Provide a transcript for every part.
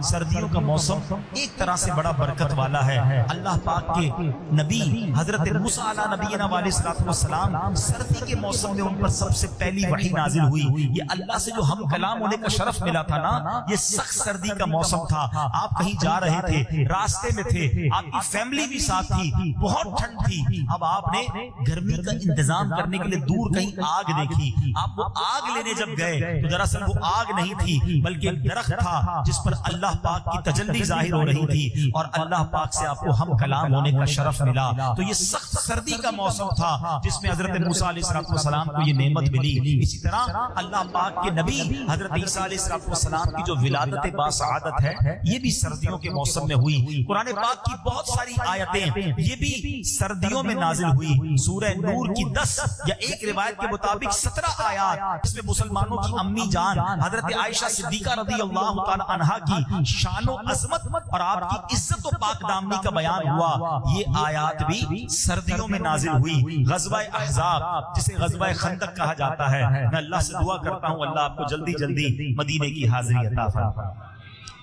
سردیوں کا موسم ایک طرح سے بڑا برکت والا ہے۔ اللہ پاک کے نبی حضرت موسیٰ علیہ نبینا علیہ الصلوۃ والسلام سردی کے موسم میں ان پر سب سے پہلی وحی نازل ہوئی۔ یہ اللہ سے جو ہم کلام ہونے کا شرف ملا تھا نا، یہ سخت سردی کا موسم تھا۔ آپ کہیں جا رہے تھے، راستے میں تھے، آپ کی فیملی بھی ساتھ تھی، بہت ٹھنڈ تھی۔ اب آپ نے گرمی کا انتظام کرنے کے لیے دور کہیں آگ دیکھی۔ آپ وہ آگ لینے جب گئے تو دراصل وہ آگ نہیں تھی بلکہ ایک درخت تھا جس پر اللہ پاک کی تجلی ظاہر ہو رہی تھی، اور اللہ پاک سے آپ کو ہم کلام ہونے کا شرف ملا۔ تو یہ سخت سردی کا موسم تھا جس میں حضرت موسیٰ علیہ السلام کو یہ نعمت ملی۔ اسی طرح اللہ پاک کے نبی حضرت عیسیٰ علیہ السلام کی جو ولادت باسعادت ہے یہ بھی سردیوں کے موسم میں ہوئی۔ قرآن پاک کی بہت ساری آیتیں یہ بھی سردیوں میں نازل ہوئی۔ سورہ نور کی 10 یا ایک روایت کے مطابق 17 آیات اس میں مسلمانوں کی امی جان حضرت عائشہ صدیقہ رضی اللہ تعالی عنہا کی شان و عظمت اور آپ کی عزت و پاک دامنی کا بیان ہوا۔ یہ آیات بھی سردیوں میں نازل ہوئی۔ غزوہ احزاب جسے غزوہ خندق کہا جاتا ہے، میں اللہ سے دعا کرتا ہوں اللہ آپ کو جلدی جلدی مدینے کی حاضری عطا فرمائے۔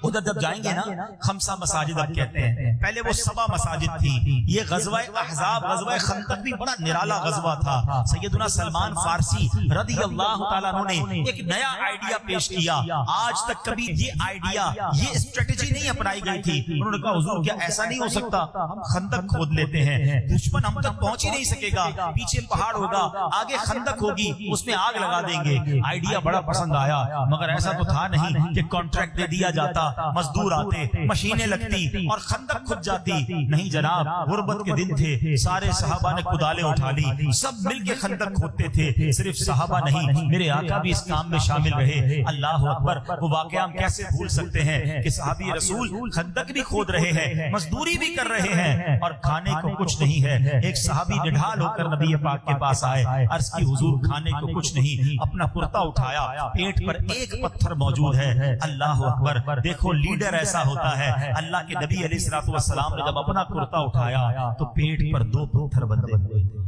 ادھر جب جائیں گے نا، خمسہ مساجد اب کہتے ہیں، پہلے وہ 7 مساجد تھی۔ یہ غزوہ احزاب غزوہ خندق بھی بڑا نرالا غزوہ تھا۔ سیدنا سلمان فارسی رضی اللہ تعالیٰ عنہ نے ایک نیا آئیڈیا پیش کیا۔ آج تک کبھی یہ آئیڈیا، یہ اسٹریٹجی نہیں اپنائی گئی تھی۔ انہوں نے کہا حضور کیا ایسا نہیں ہو سکتا، ہم خندق کھود لیتے ہیں، دشمن ہم تک پہنچ ہی نہیں سکے گا، پیچھے پہاڑ ہوگا، آگے خندق ہوگی، اس میں آگ لگا دیں گے۔ آئیڈیا بڑا پسند آیا، مگر ایسا تو تھا نہیں کہ کانٹریکٹ دے دیا جاتا، مزدور آتے، مشینیں لگتی اور خندق کھد جاتی۔ نہیں جناب، غربت کے دن تھے، سارے صحابہ نے کدالیں اٹھا لی، سب مل کے خندق کھودتے تھے۔ صرف صحابہ نہیں، میرے آقا بھی اس کام میں شامل رہے۔ اللہ اکبر، وہ واقعہ ہم کیسے بھول سکتے ہیں کہ صحابی رسول خندق بھی کھود رہے ہیں، مزدوری بھی کر رہے ہیں اور کھانے کو کچھ نہیں ہے۔ ایک صحابی نڈھال ہو کر نبی پاک کے پاس آئے، عرض کی حضور کھانے کو کچھ نہیں۔ اپنا کرتا اٹھایا، پیٹ پر ایک پتھر موجود ہے۔ اللہ اکبر، دیکھو لیڈر ایسا ہوتا ہے۔ اللہ کے نبی علیہ السلام نے جب اپنا کرتا اٹھایا تو پیٹ پر 2 پتھر بندے ہوئے تھے۔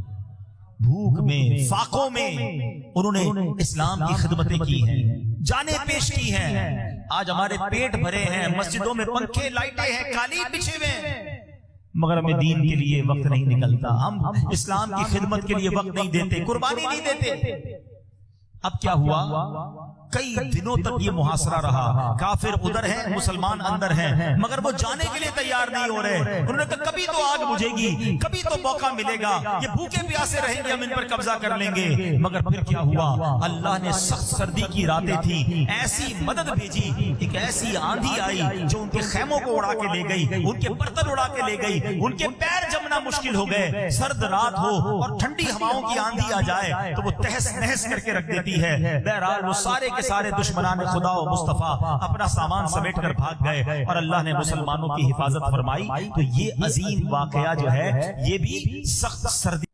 بھوک میں، فاقوں میں انہوں نے اسلام کی خدمتیں کی ہیں، جانیں پیش کی ہیں۔ آج ہمارے پیٹ بھرے ہیں، مسجدوں میں پنکھے لائٹیں ہیں، قالین بچھے ہوئے ہیں، مگر ہمیں دین کے لیے وقت نہیں نکلتا، ہم اسلام کی خدمت کے لیے وقت نہیں دیتے، قربانی نہیں دیتے۔ اب کیا ہوا؟ کئی دنوں تک یہ محاصرہ رہا، کافر ادھر ہیں، مسلمان اندر ہیں، مگر وہ جانے کے لیے تیار نہیں ہو رہے۔ انہوں نے کہا کبھی تو آگ بجھے گی، کبھی تو موقع ملے گا، یہ بھوکے پیاسے رہیں گے، ہم ان پر قبضہ کر لیں گے۔ مگر پھر کیا ہوا؟ اللہ نے سخت سردی کی راتیں تھی، ایسی مدد بھیجی، ایک ایسی آندھی آئی جو ان کے خیموں کو اڑا کے لے گئی، ان کے برتن اڑا کے لے گئی، ان کے پیر جمنا مشکل ہو گئے۔ سرد رات ہو اور ٹھنڈی ہواؤں کی آندھی آ جائے تو وہ تہس نہس کر کے رکھ دیتی ہے۔ بہرحال وہ سارے سارے دشمنان خدا و مصطفیٰ اپنا سامان سمیٹ کر بھاگ گئے اور اللہ نے مسلمانوں کی حفاظت فرمائی۔ تو یہ عظیم واقعہ جو ہے یہ بھی سخت سردی